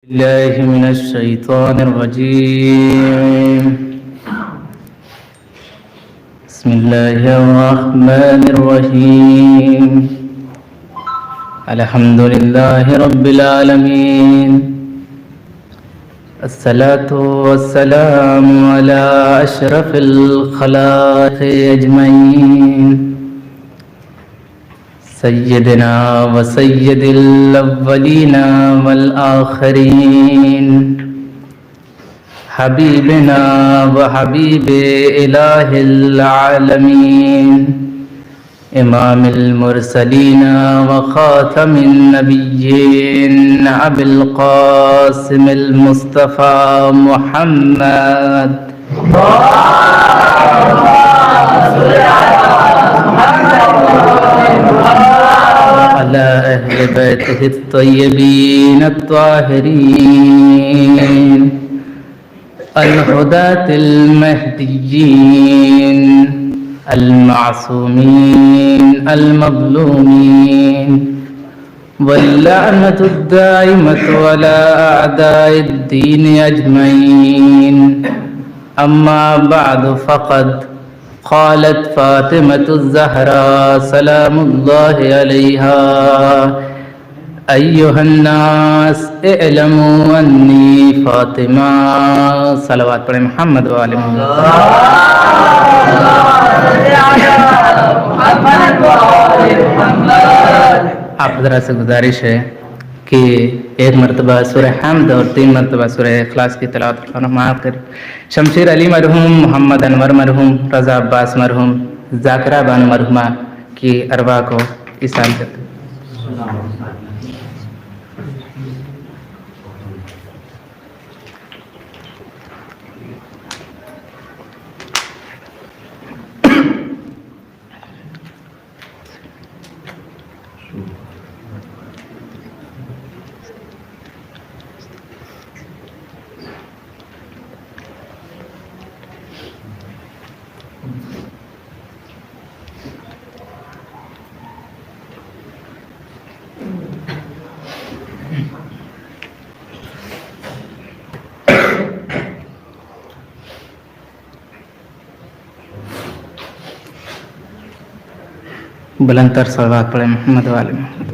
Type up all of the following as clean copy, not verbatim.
الله من الشيطان الرجيم. بسم الله الرحمن الرحيم. الحمد لله رب العالمين، الصلاة والسلام على أشرف الخلائق أجمعين، سيدنا وسيد الأولين والآخرين، حبيبنا وحبيب إله العالمين، إمام المرسلين وخاتم النبيين، أبي القاسم المصطفى محمد. على أهل بيته الطيبين الطاهرين الهداة المهديين المعصومين المظلومين، واللعنة الدائمة على أعداء الدين أجمعين. أما بعد، فقد قالت فاطمة الزهراء سلام الله عليها: أيها الناس اعلموا أني فاطمة. صلوات پڑھیں محمد وآل محمد. آپ حضرات سے گزارش ہے کہ ایک مرتبہ سورہ حمد اور 3 مرتبہ سورہ اخلاص کی تلاوت فرمایا کریں. شمشیر علی مرحوم، محمد انور مرحوم، رضا عباس مرحوم، ذاکرہ بانو مرحومہ کی ارواح کو ایصال کرتے ہیں. بلند تر صلوات پڑھیں محمد والے محمد.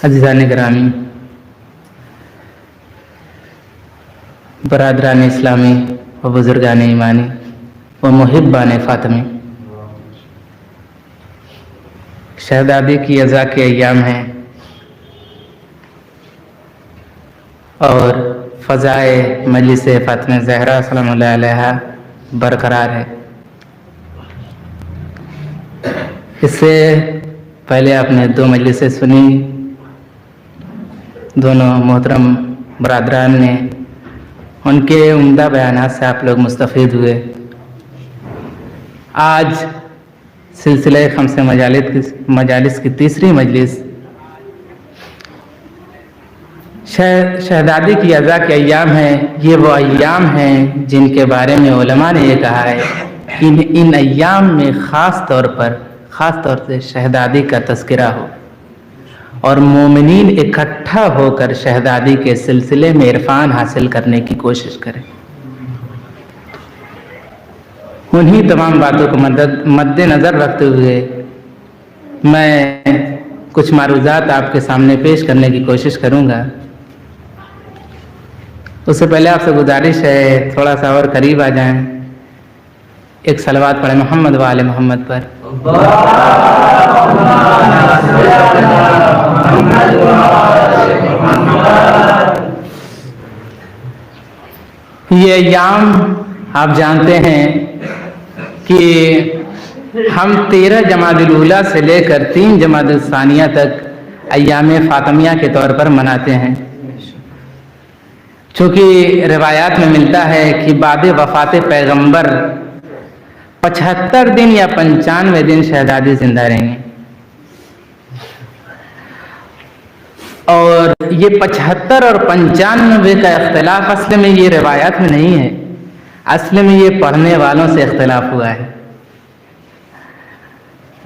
عزیزان گرامی، برادران اسلامی و بزرگان ایمانی و محبان فاطمی، شہزادی کی عزا کے ایام ہیں اور فضائے مجلس فاطمہ زہرا سلام اللہ علیہ برقرار ہے. اس سے پہلے آپ نے 2 مجلسیں سنی، دونوں محترم برادران نے ان کے عمدہ بیانات سے آپ لوگ مستفید ہوئے. آج سلسلہ 5 مجالس کی 3ری مجلس شہزادی کی عزا کے ایام ہیں. یہ وہ ایام ہیں جن کے بارے میں علماء نے یہ کہا ہے کہ ان ایام میں خاص طور سے شہزادی کا تذکرہ ہو اور مومنین اکٹھا ہو کر شہزادی کے سلسلے میں عرفان حاصل کرنے کی کوشش کریں. انہی تمام باتوں کو مد نظر رکھتے ہوئے میں کچھ معروضات آپ کے سامنے پیش کرنے کی کوشش کروں گا. اس سے پہلے آپ سے گزارش ہے تھوڑا سا اور قریب آ جائیں، ایک صلوات پڑھیں محمد وآل محمد پر. یہ ایام آپ جانتے ہیں کہ ہم 13 جمادی الاولیٰ سے لے کر 3 جمادی الثانیہ تک ایام فاطمیہ کے طور پر مناتے ہیں. چونکہ روایات میں ملتا ہے کہ بعد وفات پیغمبر 75 دن یا 95 دن شہزادی زندہ رہیں گے. اور یہ 75 اور 95 کا اختلاف اصل میں یہ روایات میں نہیں ہے، اصل میں یہ پڑھنے والوں سے اختلاف ہوا ہے.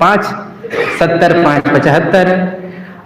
5, 70 5 75,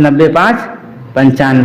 90 5 95।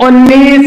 19,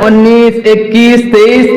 19, 21, 23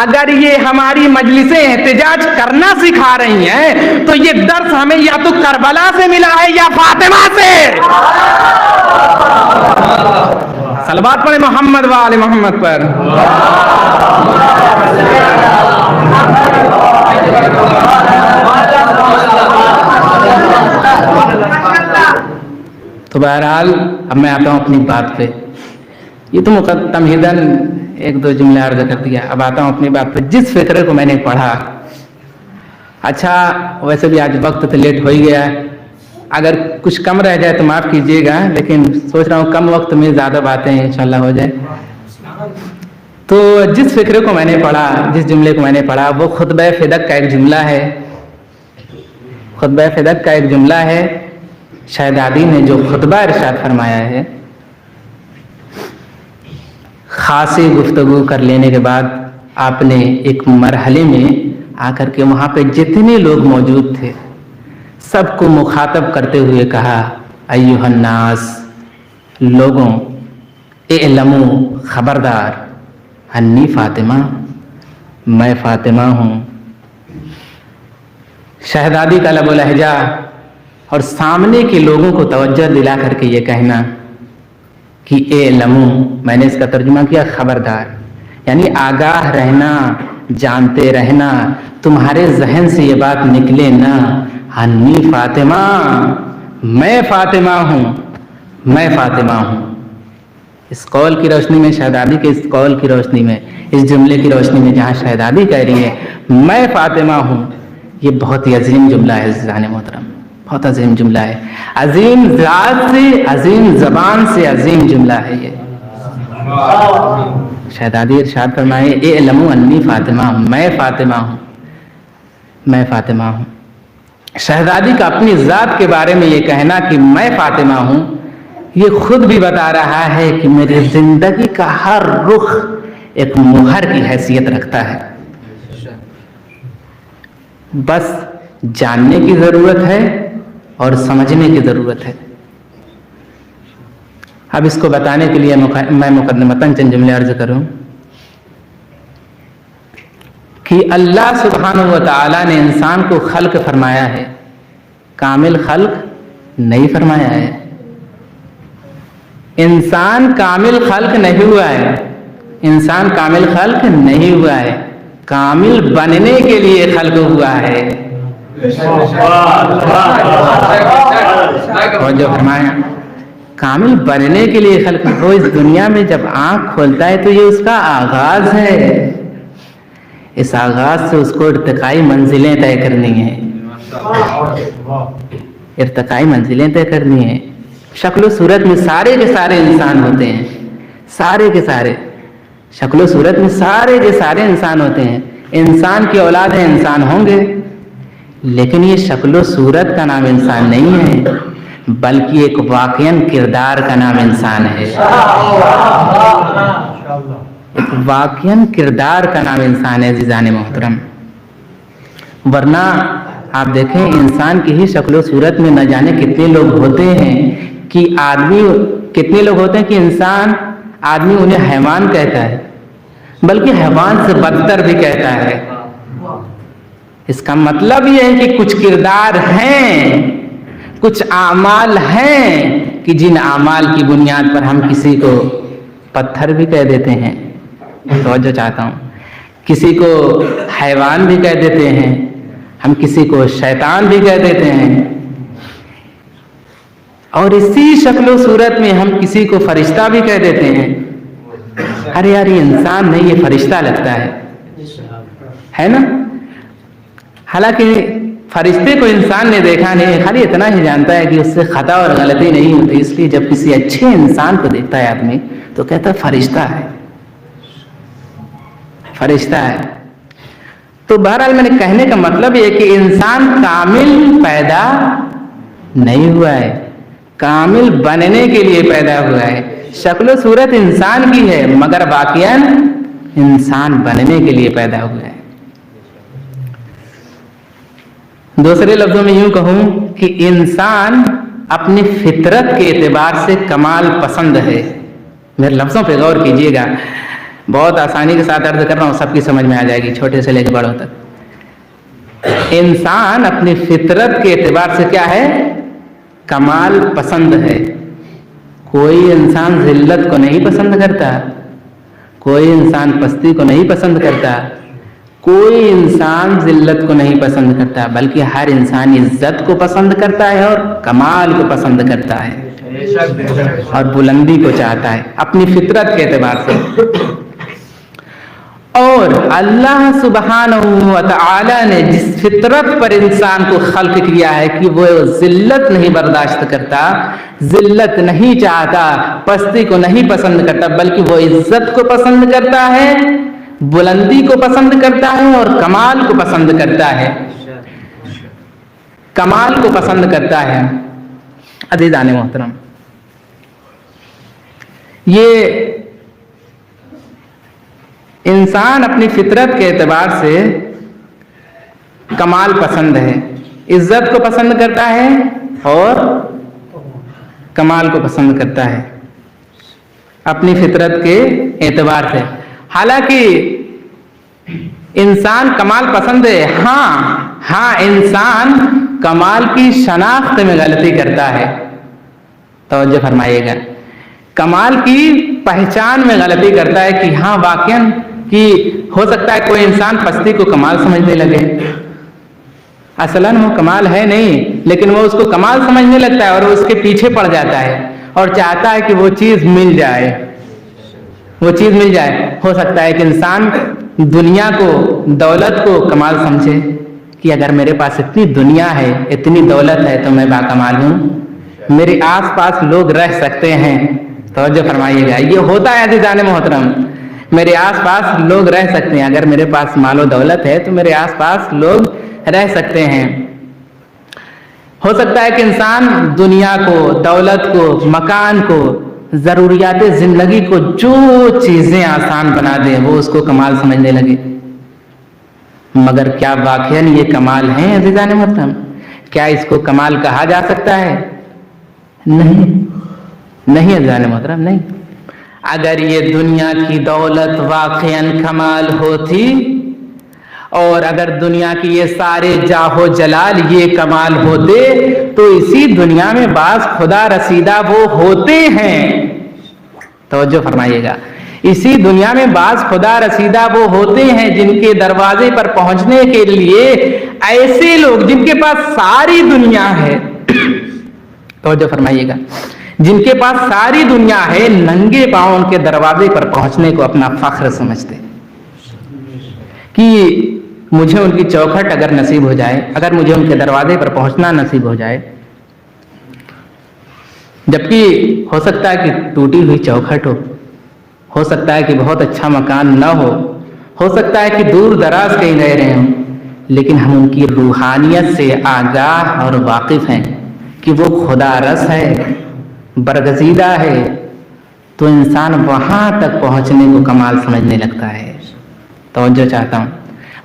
اگر یہ ہماری مجلسیں احتجاج کرنا سکھا رہی ہیں تو یہ درس ہمیں یا تو کربلا سے ملا ہے یا فاطمہ سے. صلوات پڑھیں محمد و آل محمد پر. تو بہرحال اب میں آتا ہوں اپنی بات پہ. یہ تو تمہیداً ایک دو جملے عرض کر دیا. اب آتا ہوں اپنی بات پہ. جس فقرے کو میں نے پڑھا, اچھا ویسے بھی آج وقت تو لیٹ ہو ہی گیا ہے, اگر کچھ کم رہ جائے تو معاف کیجیے گا, لیکن سوچ رہا ہوں کم وقت میں زیادہ باتیں انشاءاللہ ہو جائے. تو جس فقرے کو میں نے پڑھا, جس جملے کو میں نے پڑھا, وہ خطبہ فدق کا ایک جملہ ہے. خطبہ فدق کا ایک جملہ ہے. شہزادی نے جو خطبہ ارشاد فرمایا ہے, خاصی گفتگو کر لینے کے بعد آپ نے ایک مرحلے میں آ کر کے وہاں پہ جتنے لوگ موجود تھے سب کو مخاطب کرتے ہوئے کہا, ایھا الناس, لوگوں, اعلموا, خبردار, انی فاطمہ, میں فاطمہ ہوں. شہزادی کا لب و لہجہ اور سامنے کے لوگوں کو توجہ دلا کر کے یہ کہنا کہ اعلموا, میں نے اس کا ترجمہ کیا خبردار, یعنی آگاہ رہنا, جانتے رہنا, تمہارے ذہن سے یہ بات نکلے نا, انی فاطمہ, میں فاطمہ ہوں, میں فاطمہ ہوں. اس قول کی روشنی میں, شہزادی کے اس قول کی روشنی میں, اس جملے کی روشنی میں جہاں شہزادی کہہ رہی ہے میں فاطمہ ہوں, یہ بہت ہی عظیم جملہ ہے عزیزان محترم, بہت عظیم جملہ ہے. عظیم ذات سے, عظیم زبان سے عظیم جملہ ہے یہ. شہزادی ارشاد فرمائے اعلموا انی فاطمہ, میں فاطمہ ہوں, میں فاطمہ ہوں. شہزادی کا اپنی ذات کے بارے میں یہ کہنا کہ میں فاطمہ ہوں, یہ خود بھی بتا رہا ہے کہ میری زندگی کا ہر رخ ایک مہر کی حیثیت رکھتا ہے. بس جاننے کی ضرورت ہے اور سمجھنے کی ضرورت ہے. اب اس کو بتانے کے لیے میں مقدمتاً چند جملے عرض کروں کہ اللہ سبحانہ و تعالیٰ نے انسان کو خلق فرمایا ہے, کامل خلق نہیں فرمایا ہے. انسان کامل خلق نہیں ہوا ہے, انسان کامل خلق نہیں ہوا ہے, کامل بننے کے لیے خلق ہوا ہے. جو فرمایا کامل بننے کے لیے خلق, وہ اس دنیا میں جب آنکھ کھولتا ہے تو یہ اس کا آغاز ہے. اس آغاز سے اس کو ارتقائی منزلیں طے کرنی ہیں, ارتقائی منزلیں طے کرنی ہیں. شکل و صورت میں سارے کے سارے انسان ہوتے ہیں, سارے کے سارے, شکل و صورت میں سارے کے سارے انسان ہوتے ہیں. انسان کی اولاد ہیں, انسان ہوں گے, لیکن یہ شکل و صورت کا نام انسان نہیں ہے, بلکہ ایک واقعاً کردار کا نام انسان ہے. ایک واقعاً کردار کا نام انسان ہے عزیزان محترم. ورنہ آپ دیکھیں انسان کی ہی شکل و صورت میں نہ جانے کتنے لوگ ہوتے ہیں کہ آدمی, کتنے لوگ ہوتے ہیں کہ انسان, آدمی انہیں حیوان کہتا ہے, بلکہ حیوان سے بدتر بھی کہتا ہے. اس کا مطلب یہ ہے کہ کچھ کردار ہیں, کچھ اعمال ہیں کہ جن اعمال کی بنیاد پر ہم کسی کو پتھر بھی کہہ دیتے ہیں, توجہ چاہتا ہوں, کسی کو حیوان بھی کہہ دیتے ہیں, ہم کسی کو شیطان بھی کہہ دیتے ہیں, اور اسی شکل و صورت میں ہم کسی کو فرشتہ بھی کہہ دیتے ہیں. ارے یار یہ انسان نہیں, یہ فرشتہ لگتا ہے نا. حالانکہ فرشتے کو انسان نے دیکھا نہیں, خالی اتنا ہی جانتا ہے کہ اس سے خطا اور غلطی نہیں ہوتی. اس لیے جب کسی اچھے انسان کو دیکھتا ہے آدمی تو کہتا ہے فرشتہ ہے, فرشتہ ہے. تو بہرحال میں نے کہنے کا مطلب یہ کہ انسان کامل پیدا نہیں ہوا ہے, کامل بننے کے لیے پیدا ہوا ہے. شکل و صورت انسان کی ہے مگر واقعاً انسان بننے کے لیے پیدا ہوا ہے. دوسرے لفظوں میں یوں کہوں کہ انسان اپنی فطرت کے اعتبار سے کمال پسند ہے. میرے لفظوں پہ غور کیجیے گا. بہت آسانی کے ساتھ عرض کر رہا ہوں، سب کی سمجھ میں آ جائے گی، چھوٹے سے لے کے بڑوں تک۔ انسان اپنی فطرت کے اعتبار سے کیا ہے؟ کمال پسند ہے۔ کوئی انسان ذلت کو نہیں پسند کرتا، کوئی انسان پستی کو نہیں پسند کرتا، کوئی انسان ذلت کو نہیں پسند کرتا، بلکہ ہر انسان عزت کو پسند کرتا ہے اور کمال کو پسند کرتا ہے اور بلندی کو چاہتا ہے اپنی فطرت کے اعتبار سے۔ اور اللہ سبحانہ و تعالی نے جس فطرت پر انسان کو خلق کیا ہے کہ وہ ذلت نہیں برداشت کرتا، ذلت نہیں چاہتا، پستی کو نہیں پسند کرتا، بلکہ وہ عزت کو پسند کرتا ہے، بلندی کو پسند کرتا ہے اور کمال کو پسند کرتا ہے، کمال کو پسند کرتا ہے۔ عزیزان محترم، یہ انسان اپنی فطرت کے اعتبار سے کمال پسند ہے، عزت کو پسند کرتا ہے اور کمال کو پسند کرتا ہے اپنی فطرت کے اعتبار سے۔ حالانکہ انسان کمال پسند ہے، ہاں انسان کمال کی شناخت میں غلطی کرتا ہے، توجہ فرمائیے گا، کمال کی پہچان میں غلطی کرتا ہے کہ ہاں واقعاً کہ ہو سکتا ہے کوئی انسان پستی کو کمال سمجھنے لگے، اصلاً وہ کمال ہے نہیں، لیکن وہ اس کو کمال سمجھنے لگتا ہے اور اس کے پیچھے پڑ جاتا ہے اور چاہتا ہے کہ وہ چیز مل جائے، وہ چیز مل جائے۔ ہو سکتا ہے کہ انسان دنیا کو، دولت کو کمال سمجھے کہ اگر میرے پاس اتنی دنیا ہے، اتنی دولت ہے تو میں باکمال ہوں، میرے آس پاس لوگ رہ سکتے ہیں، توجہ فرمائیے گا، یہ ہوتا ہے عزیزان محترم، میرے آس پاس لوگ رہ سکتے ہیں، اگر میرے پاس مال و دولت ہے تو میرے آس پاس لوگ رہ سکتے ہیں۔ ہو سکتا ہے کہ انسان دنیا کو، دولت کو، مکان کو، ضروریات زندگی کو، جو چیزیں آسان بنا دیں وہ اس کو کمال سمجھنے لگے، مگر کیا واقعاً یہ کمال ہیں عزیزان محترم؟ کیا اس کو کمال کہا جا سکتا ہے؟ نہیں عزیزان محترم، نہیں۔ اگر یہ دنیا کی دولت واقعاً کمال ہوتی اور اگر دنیا کی یہ سارے جاہ و جلال یہ کمال ہوتے تو اسی دنیا میں بعض خدا رسیدہ وہ ہوتے ہیں، توجہ فرمائیے گا، اسی دنیا میں بعض خدا رسیدہ وہ ہوتے ہیں جن کے دروازے پر پہنچنے کے لیے ایسے لوگ جن کے پاس ساری دنیا ہے، توجہ فرمائیے گا، جن کے پاس ساری دنیا ہے، ننگے پاؤں ان کے دروازے پر پہنچنے کو اپنا فخر سمجھتے کہ مجھے ان کی چوکھٹ اگر نصیب ہو جائے، اگر مجھے ان کے دروازے پر پہنچنا نصیب ہو جائے، جبکہ ہو سکتا ہے کہ ٹوٹی ہوئی چوکھٹ ہو سکتا ہے کہ بہت اچھا مکان نہ ہو سکتا ہے کہ دور دراز کہیں رہ رہے ہوں، لیکن ہم ان کی روحانیت سے آگاہ اور واقف ہیں کہ وہ خدا رس ہے، برگزیدہ ہے، تو انسان وہاں تک پہنچنے کو کمال سمجھنے لگتا ہے، توجہ چاہتا ہوں،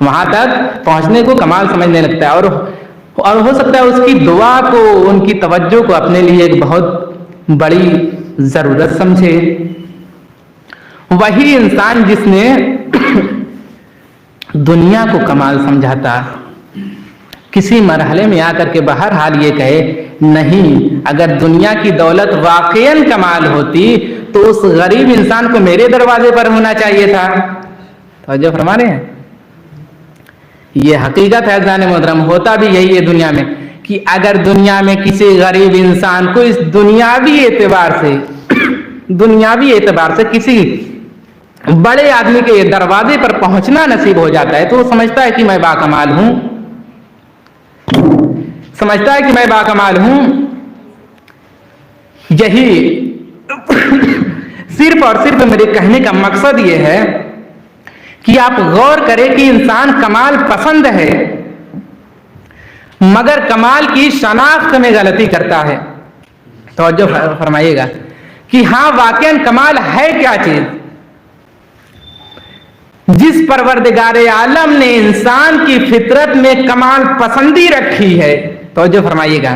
وہاں تک پہنچنے کو کمال سمجھنے لگتا ہے، اور ہو سکتا ہے اس کی دعا کو، ان کی توجہ کو اپنے لیے ایک بہت بڑی ضرورت سمجھے۔ وہی انسان جس نے دنیا کو کمال سمجھاتا، کسی مرحلے میں آ کر کے بہرحال یہ کہے نہیں، اگر دنیا کی دولت واقعاً کمال ہوتی تو اس غریب انسان کو میرے دروازے پر ہونا چاہیے تھا، توجہ فرما رہے ہیں، یہ حقیقت ہے عزیزان محترم، ہوتا بھی یہی ہے دنیا میں کہ اگر دنیا میں کسی غریب انسان کو اس دنیاوی اعتبار سے کسی بڑے آدمی کے دروازے پر پہنچنا نصیب ہو جاتا ہے تو وہ سمجھتا ہے کہ میں باکمال ہوں، سمجھتا ہے کہ میں باکمال ہوں۔ یہی صرف اور صرف میرے کہنے کا مقصد یہ ہے کہ آپ غور کریں کہ انسان کمال پسند ہے مگر کمال کی شناخت میں غلطی کرتا ہے، توجہ فرمائیے گا کہ ہاں واقعاً کمال ہے کیا چیز، جس پروردگار عالم نے انسان کی فطرت میں کمال پسندی رکھی ہے، توجہ فرمائیے گا،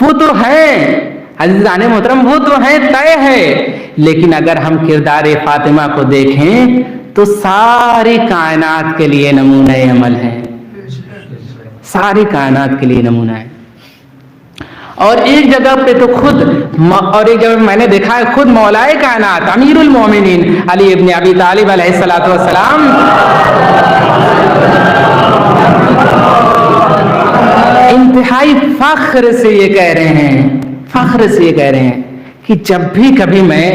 وہ تو ہے عزیزان محترم، وہ تو ہے، طے ہے، لیکن اگر ہم کردار فاطمہ کو دیکھیں تو ساری کائنات کے لیے نمونہ عمل ہے، ساری کائنات کے لیے نمونہ ہے۔ اور ایک جگہ پہ تو خود، اور ایک جگہ میں نے دیکھا ہے خود مولائے کائنات امیر المومنین علی ابن ابی طالب علیہ الصلوۃ والسلام انتہائی فخر سے یہ کہہ رہے ہیں کہ جب بھی کبھی میں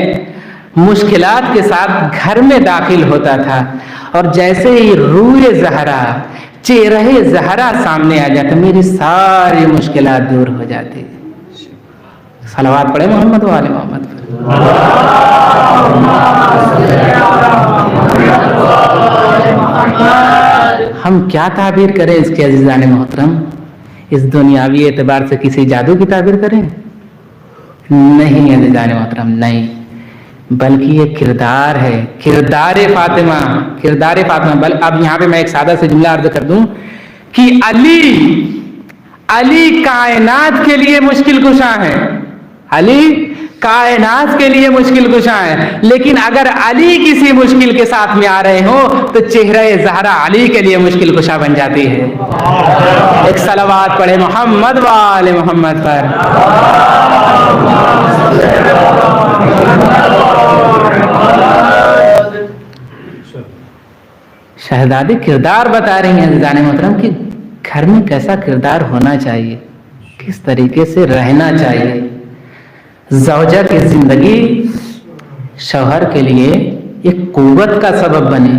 مشکلات کے ساتھ گھر میں داخل ہوتا تھا اور جیسے ہی روئے زہرا، چہرہ زہرا سامنے آ جاتا، میری ساری مشکلات دور ہو جاتی۔ صلوات پڑھے محمد و آل محمد۔ ہم کیا تعبیر کریں اس کے عزیزان محترم؟ اس دنیاوی اعتبار سے کسی جادو کی تعبیر کریں؟ نہیں عزیزان محترم، نہیں، بلکہ یہ کردار ہے، کردار فاطمہ۔ بل اب یہاں پہ میں ایک سادہ سے جملہ عرض کر دوں کہ علی کائنات کے لیے مشکل کشا ہے، علی کائنات کے لیے مشکل کشا ہے، لیکن اگر علی کسی مشکل کے ساتھ میں آ رہے ہو تو چہرہ زہرا علی کے لیے مشکل کشا بن جاتی ہے۔ ایک صلوات پڑھے محمد و آل محمد پر۔ شہزادی کردار بتا رہی ہیں عزیزان محترم کہ گھر میں کیسا کردار ہونا چاہیے، کس طریقے سے رہنا چاہیے۔ زوجہ کی زندگی شوہر کے لیے ایک قوت کا سبب بنے،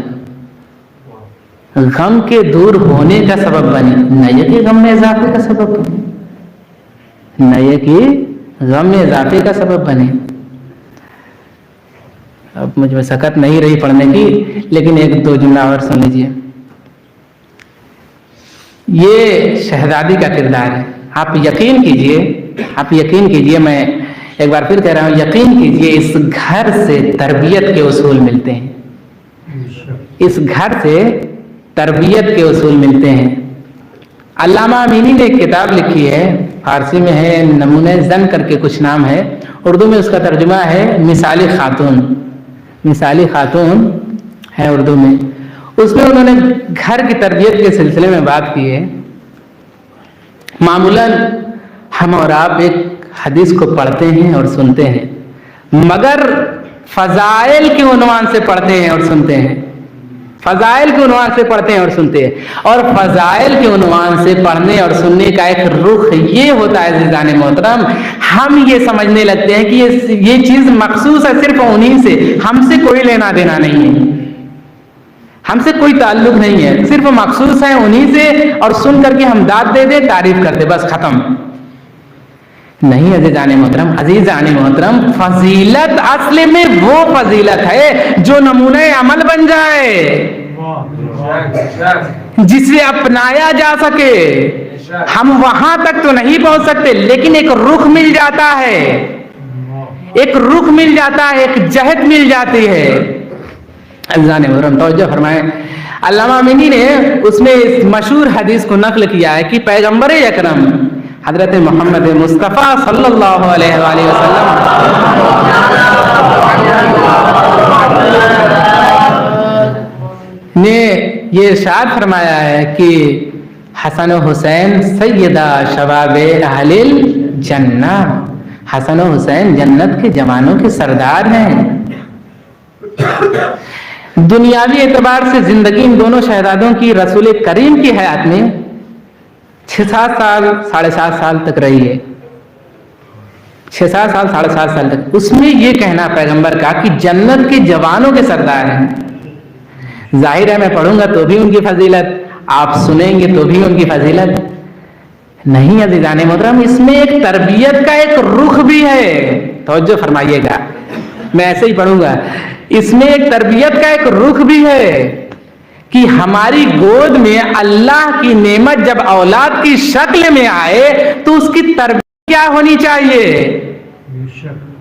غم کے دور ہونے کا سبب بنے، نہ یہ کہ غم میں اضافے کا سبب بنے، نہ یہ کہ غم میں اضافے کا سبب بنے۔ اب مجھ میں سکت نہیں رہی پڑھنے کی، لیکن ایک دو جملہ اور سن لیجیے۔ یہ شہزادی کا کردار ہے۔ آپ یقین کیجئے، میں ایک بار پھر کہہ رہا ہوں، یقین کیجئے اس گھر سے تربیت کے اصول ملتے ہیں، اس گھر سے تربیت کے اصول ملتے ہیں۔ علامہ امینی نے ایک کتاب لکھی ہے، فارسی میں ہے نمونہ زن کر کے کچھ نام ہے، اردو میں اس کا ترجمہ ہے مثالی خاتون ہے اردو میں۔ اس میں انہوں نے گھر کی تربیت کے سلسلے میں بات کی ہے۔ معمولاً ہم اور آپ ایک حدیث کو پڑھتے ہیں اور سنتے ہیں، مگر فضائل کے عنوان سے پڑھتے ہیں اور سنتے ہیں، فضائل کے عنوان سے پڑھتے ہیں اور سنتے ہیں، اور فضائل کے عنوان سے پڑھنے اور سننے کا ایک رخ یہ ہوتا ہے عزیزان محترم، ہم یہ سمجھنے لگتے ہیں کہ یہ چیز مخصوص ہے صرف انہی سے، ہم سے کوئی لینا دینا نہیں ہے، ہم سے کوئی تعلق نہیں ہے، صرف مخصوص ہے انہی سے، اور سن کر کے ہم داد دے دیں، تعریف کر دیں، بس ختم۔ نہیں عزیزان محترم، فضیلت اصل میں وہ فضیلت ہے جو نمونہ عمل بن جائے، جسے اپنایا جا سکے۔ ہم وہاں تک تو نہیں پہنچ سکتے، لیکن ایک رخ مل جاتا ہے، ایک جہت مل جاتی ہے۔ عزیزان محترم توجہ فرمائیں، علامہ امینی نے اس میں اس مشہور حدیث کو نقل کیا ہے کہ پیغمبر اکرم حضرت محمد مصطفیٰ صلی اللہ علیہ وآلہ وسلم نے یہ ارشاد فرمایا ہے کہ حسن و حسین سیدہ شباب اہل الجنہ، حسن و حسین جنت کے جوانوں کے سردار ہیں۔ دنیاوی اعتبار سے زندگی ان دونوں شہزادوں کی رسول کریم کی حیات میں 6-7 سال 7.5 سال تک رہی ہے، 6-7 سال 7.5 سال تک۔ اس میں یہ کہنا پیغمبر کا کہ جنت کے جوانوں کے سردار ہیں، ظاہر ہے میں پڑھوں گا تو بھی ان کی فضیلت، آپ سنیں گے تو بھی ان کی فضیلت نہیں۔ عزیزان محترم، اس میں ایک تربیت کا ایک رخ بھی ہے، توجہ فرمائیے گا، میں ایسے ہی پڑھوں گا۔ اس میں ایک تربیت کا ایک رخ بھی ہے کہ ہماری گود میں اللہ کی نعمت جب اولاد کی شکل میں آئے تو اس کی تربیت کیا ہونی چاہیے؟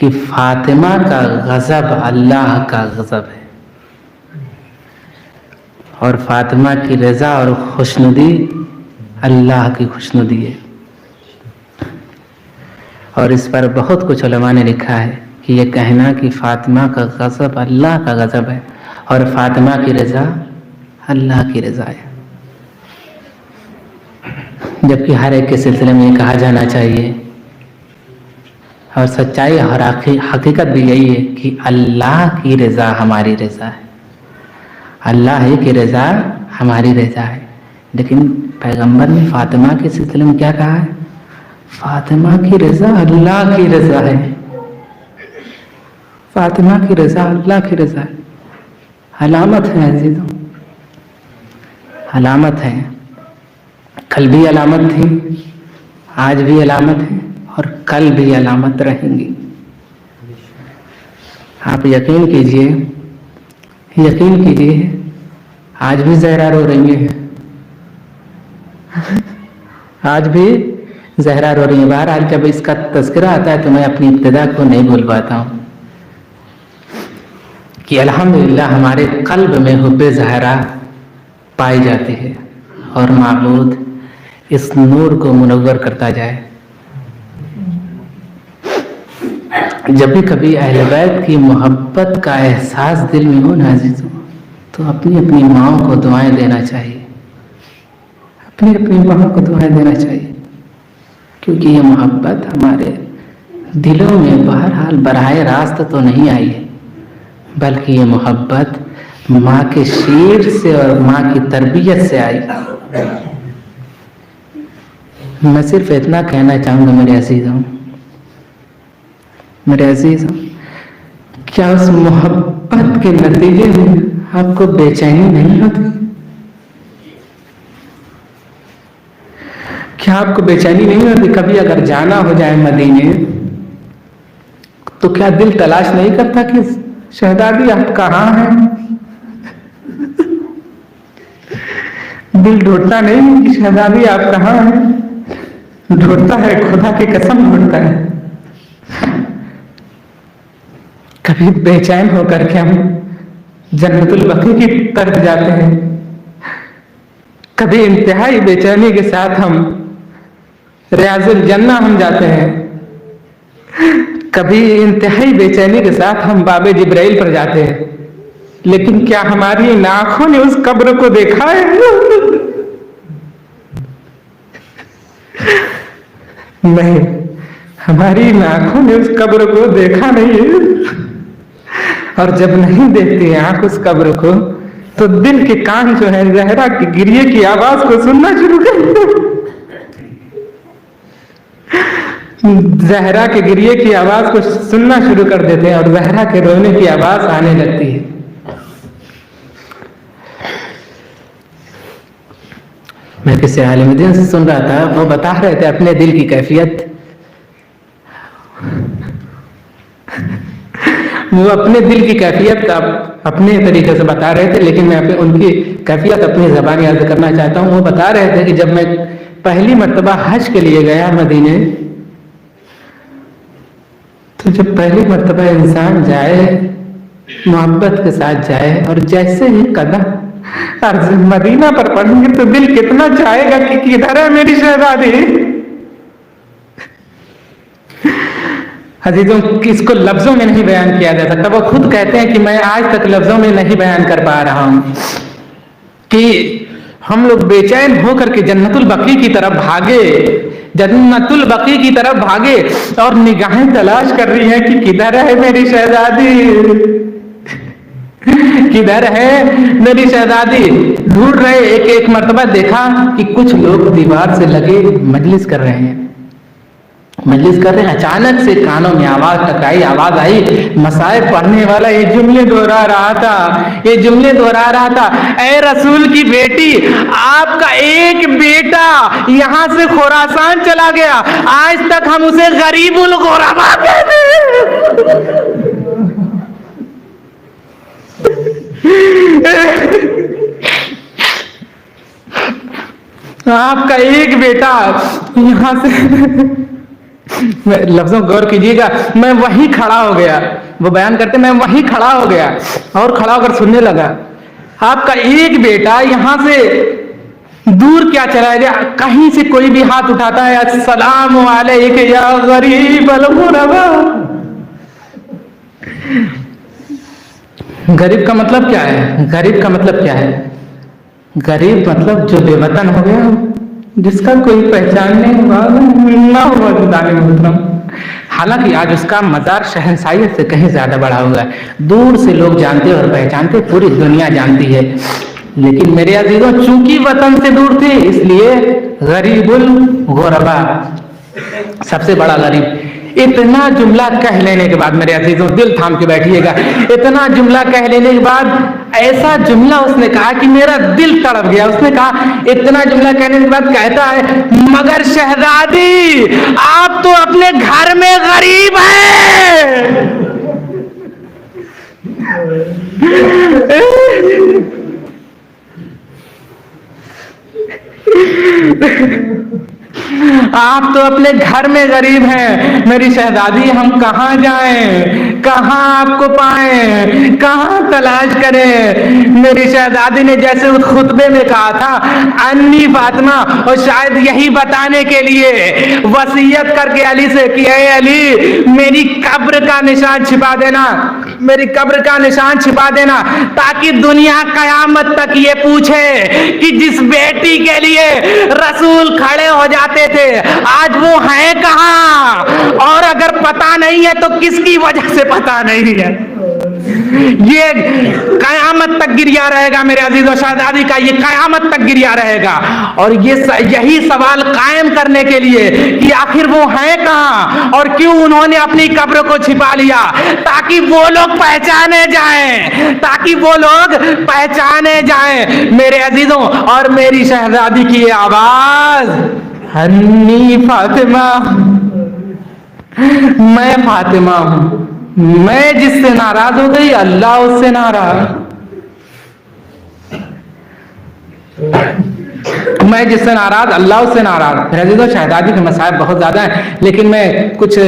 کہ فاطمہ کا غضب اللہ کا غضب ہے اور فاطمہ کی رضا اور خوشنودی اللہ کی خوشنودی ہے. اور اس پر بہت کچھ علماء نے لکھا ہے کہ یہ کہنا کہ فاطمہ کا غضب اللہ کا غضب ہے اور فاطمہ کی رضا اللہ کی رضا ہے، جبکہ ہر ایک کے سلسلے میں یہ کہا جانا چاہیے اور سچائی اور حقیقت بھی یہی ہے کہ اللہ کی رضا ہماری رضا ہے، اللہ ہی کی رضا ہماری رضا ہے. لیکن پیغمبر نے فاطمہ کے سلسلے میں کیا کہا ہے؟ فاطمہ کی رضا اللہ کی رضا ہے، فاطمہ کی رضا اللہ کی رضا ہے. علامت ہے عزیزوں، علامت ہے. کل بھی علامت تھی، آج بھی علامت ہے اور کل بھی علامت رہیں گی. آپ یقین کیجئے آج بھی زہرا رو رہی ہیں، آج بھی زہرا رو رہی ہیں. بہرحال جب اس کا تذکرہ آتا ہے تو میں اپنی ابتدا کو نہیں بھول پاتا ہوں کہ الحمدللہ ہمارے قلب میں حب زہرا پائی جاتی ہے اور معبود اس نور کو منور کرتا جائے. جب بھی کبھی اہل بیت کی محبت کا احساس دل میں ہو نا عزیزوں، تو اپنی اپنی ماں کو دعائیں دینا چاہیے، اپنی ماں کو دعائیں دینا چاہیے، کیونکہ یہ محبت ہمارے دلوں میں بہرحال براہ راست تو نہیں آئی ہے، بلکہ یہ محبت ماں کے شیر سے اور ماں کی تربیت سے آئی. میں صرف اتنا کہنا چاہوں گا میرے عزیزوں، کیا اس محبت کے نتیجے میں آپ کو بے چینی نہیں ہوتی؟ کیا آپ کو بے چینی نہیں ہوتی؟ کبھی اگر جانا ہو جائے مدینے تو کیا دل تلاش نہیں کرتا کہ شہزادی آپ کہاں ہیں؟ دل ڈھونڈتا نہیں کہ شہزادی آپ کہاں ہیں؟ ڈھونڈتا ہے، خدا کی قسم ڈھونڈتا ہے. کبھی بے چین ہو کر کے ہم جنت البقیع کی طرف جاتے ہیں، کبھی انتہائی بے چینی کے ساتھ ہم ریاض الجنہ ہم جاتے ہیں، کبھی انتہائی بے چینی کے ساتھ ہم باب جبرائیل پر جاتے ہیں. لیکن کیا ہماری ان آنکھوں نے اس قبر کو دیکھا ہے؟ نہیں، ہماری ان آنکھوں نے اس قبر کو دیکھا نہیں ہے. اور جب نہیں دیکھتی آنکھ اس قبر کو تو دل کے کان جو ہے زہرا کی گریے کی آواز کو سننا شروع کر دیتے، زہرا کے گریے کی آواز کو سننا شروع کر دیتے ہیں اور زہرا کے رونے کی آواز آنے لگتی ہے. میں کسی عالم دین سے سن رہا تھا، وہ بتا رہے تھے اپنے دل کی کیفیت. وہ اپنے دل کی کیفیت اپنے طریقے سے بتا رہے تھے، لیکن میں ان کی کیفیت اپنی زبانی عرض کرنا چاہتا ہوں. وہ بتا رہے تھے کہ جب میں پہلی مرتبہ حج کے لیے گیا مدینے، تو جب پہلی مرتبہ انسان جائے محبت کے ساتھ جائے اور جیسے ہی قدم مدینہ پر پڑھیں گے تو دل کتنا چاہے گا کہ کدھر ہے میری شہزادی. عزیزوں، اس کو لفظوں میں نہیں بیان کیا جا سکتا. وہ خود کہتے ہیں کہ میں آج تک لفظوں میں نہیں بیان کر پا رہا ہوں کہ ہم لوگ بے چین ہو کر کے جنت البقیع کی طرف بھاگے، جنت البقیع کی طرف بھاگے اور نگاہیں تلاش کر رہی ہیں کہ کدھر ہے میری شہزادی، کدھر ہے میری شہزادی. ڈھونڈ رہے، ایک مرتبہ دیکھا کہ کچھ لوگ دیوار سے لگے مجلس کر رہے ہیں. اچانک سے کانوں میں آواز ٹکرائی، آواز آئی، مصائب پڑھنے والا یہ جملے دہرا رہا تھا، اے رسول کی بیٹی، آپ کا ایک بیٹا یہاں سے خراسان چلا گیا، آج تک ہم اسے غریب الغربا کہتے ہیں. آپ کا ایک بیٹا یہاں سے لفظوں غور کیجیے گا، میں وہیں کھڑا ہو گیا، وہ بیان کرتے میں وہیں کھڑا ہو گیا اور کھڑا ہو کر سننے لگا۔ آپ کا ایک بیٹا یہاں سے دور کیا چلا گیا، کہیں سے کوئی بھی ہاتھ اٹھاتا ہے، السلام علیک یا غریب الغربا۔ غریب کا مطلب کیا ہے؟ غریب کا مطلب کیا ہے؟ غریب مطلب جو بے وطن ہو گیا، جس کا کوئی پہچان نہیں ہوا۔ حالانکہ آج اس کا مزار شہنشاہیت سے کہیں زیادہ بڑا ہوا ہے، دور سے لوگ جانتے اور پہچانتے، پوری دنیا جانتی ہے۔ لیکن میرے عزیزوں، چونکہ وطن سے دور تھے اس لیے غریب الغربا، سب سے بڑا غریب۔ اتنا جملہ کہہ لینے کے بعد میرے عزیزوں دل تھام کے بیٹھیے گا، اتنا جملہ کہہ لینے کے بعد ایسا جملہ اس نے کہا کہ میرا دل تڑپ گیا۔ اس نے کہا، اتنا جملہ کہنے کے بعد کہتا ہے، مگر شہزادی آپ تو اپنے گھر میں غریب ہیں۔ آپ تو اپنے گھر میں غریب ہیں، میری شہزادی ہم کہاں جائیں، کہاں آپ کو پائیں، کہاں تلاش کریں؟ میری شہزادی نے جیسے اس خطبے میں کہا تھا، انی فاطمہ، اور شاید یہی بتانے کے لیے وصیت کر کے علی سے کہ اے علی میری قبر کا نشان چھپا دینا، میری قبر کا نشان چھپا دینا، تاکہ دنیا قیامت تک یہ پوچھے کہ جس بیٹی کے لیے رسول کھڑے ہو جاتے تھے آج وہ ہیں کہاں، اور اگر پتہ نہیں ہے تو کس کی وجہ سے پتہ نہیں ہے۔ یہ قیامت تک گریا رہے گا میرے عزیز و شہزادی کا، یہ قیامت تک گریا رہے گا۔ اور یہی سوال قائم کرنے کے لیے کہ آخر وہ ہیں کہاں اور کیوں انہوں نے اپنی قبر کو چھپا لیا، تاکہ وہ لوگ پہچانے جائیں، تاکہ وہ لوگ پہچانے جائیں۔ میرے عزیزوں، اور میری شہزادی کی یہ آواز، انی فاطمہ، میں فاطمہ ہوں، میں جس سے ناراض ہو گئی اللہ اس سے ناراض، میں جس سے ناراض اللہ اس سے ناراض۔ میرے عزیزوں، شہزادی کے مسائل بہت زیادہ ہیں، لیکن میں کچھ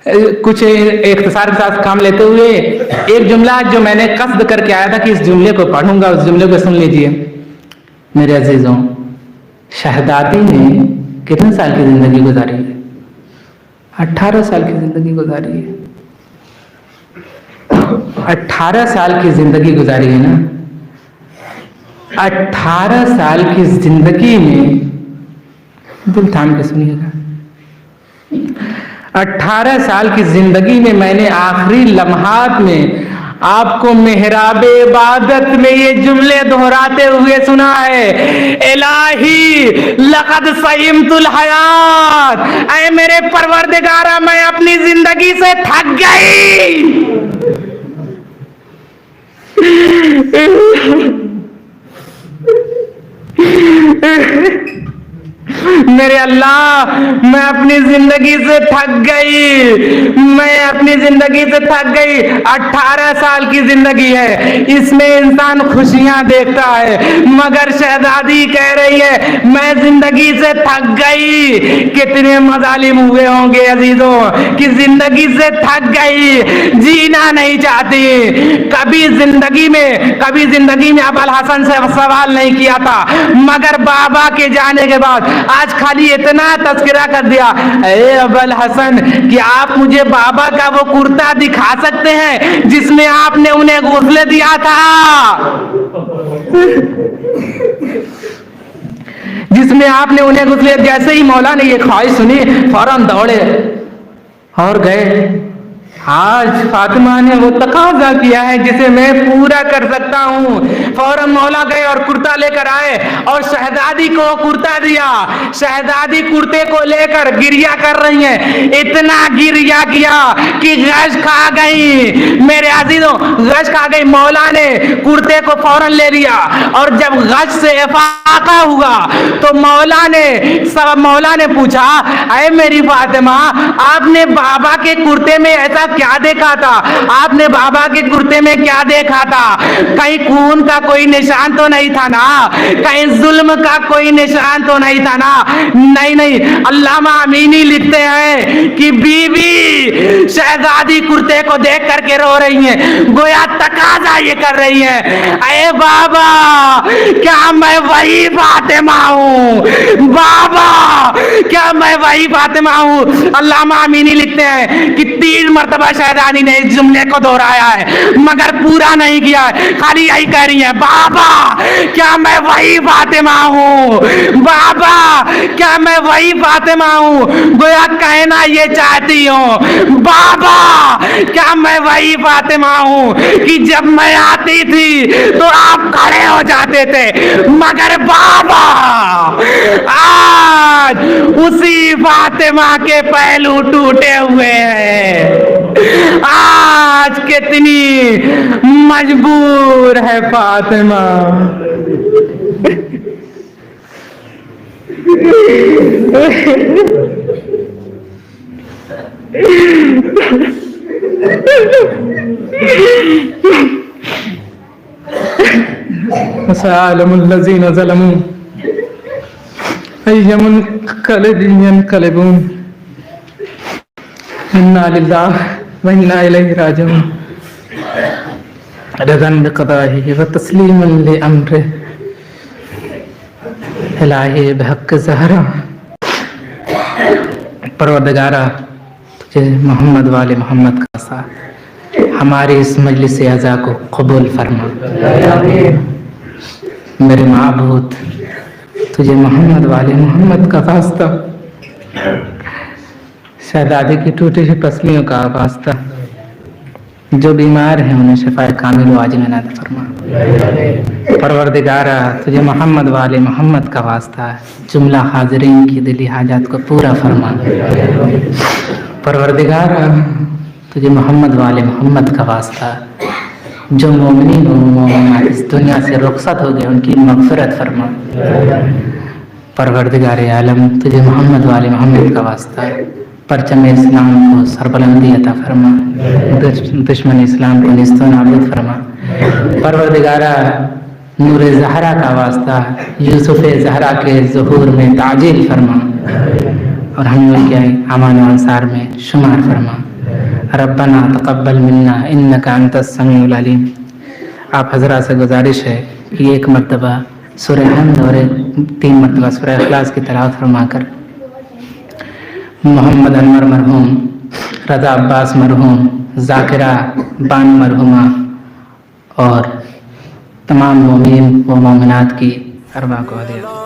اختصار کے ساتھ کام لیتے ہوئے ایک جملہ جو میں نے قصد کر کے آیا تھا کہ اس جملے کو پڑھوں گا، اس جملے کو سن لیجئے۔ میرے عزیزوں، شہزادی نے کتنے سال کی زندگی گزاری ہے؟ 18 سال کی زندگی گزاری ہے۔ 18 سال کی زندگی گزاری ہے نا۔ 18 سال کی زندگی میں، دل تھام کے سنیے گا، 18 سال کی زندگی میں میں نے آخری لمحات میں آپ کو محراب عبادت میں یہ جملے دہراتے ہوئے سنا ہے، الہی لقد سئمت الحیات، اے میرے پروردگارا میں اپنی زندگی سے تھک گئی۔ میرے اللہ، میں اپنی زندگی سے تھک گئی، میں اپنی زندگی سے تھک گئی۔ 18 سال کی زندگی ہے، اس میں انسان خوشیاں دیکھتا ہے، مگر شہزادی کہہ رہی ہے میں زندگی سے تھک گئی۔ کتنے مظالم ہوئے ہوں گے عزیزوں کہ زندگی سے تھک گئی، جینا نہیں چاہتی۔ کبھی زندگی میں ابو الحسن سے سوال نہیں کیا تھا، مگر بابا کے جانے کے بعد آج خالی اتنا تذکرہ کر دیا، اے ابو الحسن کہ آپ مجھے بابا کا وہ کرتا دکھا سکتے ہیں جس میں آپ نے انہیں غسل دیا تھا، جس میں آپ نے انہیں غسل دیا۔ جیسے ہی مولا نے یہ خواہش سنی فوراً دوڑے اور گئے۔ آج فاطمہ نے وہ تقاضا کیا ہے جسے میں پورا کر سکتا ہوں۔ فوراً مولا گئے اور کرتا لے کر آئے اور شہزادی کو کرتا دیا۔ شہزادی کرتے کو لے کر گریا کر رہی ہیں، اتنا گریا کیا کہ غش کھا گئی۔ میرے عزیزوں، غش کھا گئی۔ مولا نے کرتے کو فوراً لے لیا اور جب غش سے افاقہ ہوا تو مولا نے پوچھا، اے میری فاطمہ، آپ نے بابا کے کرتے میں ایسا کیا دیکھا تھا؟ آپ نے بابا کے کرتے میں کیا دیکھا تھا؟ کہیں خون کا کوئی نشان تو نہیں تھا نا؟ کہیں ظلم کا کوئی نشان تو نہیں تھا نا؟ نہیں، علامہ امینی لکھتے ہیں کہ بی بی شہزادی کرتے کو دیکھ کر کے رو رہی ہیں، گویا تقاضا یہ کر رہی ہیں، اے بابا کیا میں وہی فاطمہ ہوں؟ بابا کیا میں وہی فاطمہ ہوں؟ علامہ امینی لکھتے ہیں کہ 3 مرتبہ شہزادی نے اس جملے کو دہرایا ہے مگر پورا نہیں کیا ہے، خالی یہی کہہ رہی ہیں، بابا کیا میں وہی فاطمہ ہوں؟ بابا کیا میں وہی فاطمہ ہوں؟ گویا کہنا یہ چاہتی ہوں، بابا کیا میں وہی فاطمہ ہوں کہ جب میں آتی تھی تو آپ کھڑے ہو جاتے تھے، مگر بابا آج اسی فاطمہ کے پہلو ٹوٹے ہوئے ہیں، آج کتنی مجبور ہے فاطمہ۔ سيعلم الذين ظلموا أي منقلب ينقلبون إنا لله وإنا إليه راجعون رضا بقضائه وتسليما لأمره الہی بحق زہرا، پروردگارہ تجھے محمد والے محمد کا ساتھ ہماری اس مجلس اعزا کو قبول فرما۔ میرے معبود تجھے محمد والے محمد کا واسطہ، شہزادی کی ٹوٹی ہوئی پسلیوں کا واسطہ، جو بیمار ہیں انہیں شفاء کامل و عاجل عنایت فرما۔ پروردگارہ تجھے محمد والے محمد کا واسطہ جملہ حاضرین کی دلی حاجات کو پورا فرما۔ پروردگارہ تجھے محمد والے محمد کا واسطہ جو مومنین و مومنات اس دنیا سے رخصت ہو گئے ان کی مغفرت فرما۔ پروردگار عالم تجھے محمد والے محمد کا واسطہ پرچم اسلام کو سربلندی عطا فرما، دشمن اسلام کو نیست و نابود فرما۔ پروردگارہ نور زہرا کا واسطہ یوسف زہرا کے ظہور میں تعجیل فرما اور ہم لوگ کے امان و انصار میں شمار فرما۔ ربنا تقبل منا انک انت السمیع العلیم۔ آپ حضرات سے گزارش ہے کہ 1 مرتبہ سورہ حمد اور 3 مرتبہ سورہ اخلاص کی تلاوت فرما کر محمد انور مرحوم، رضا عباس مرحوم، ذاکرہ بان مرحومہ اور تمام مومنین و مومنات کی ارواح کو ہدیہ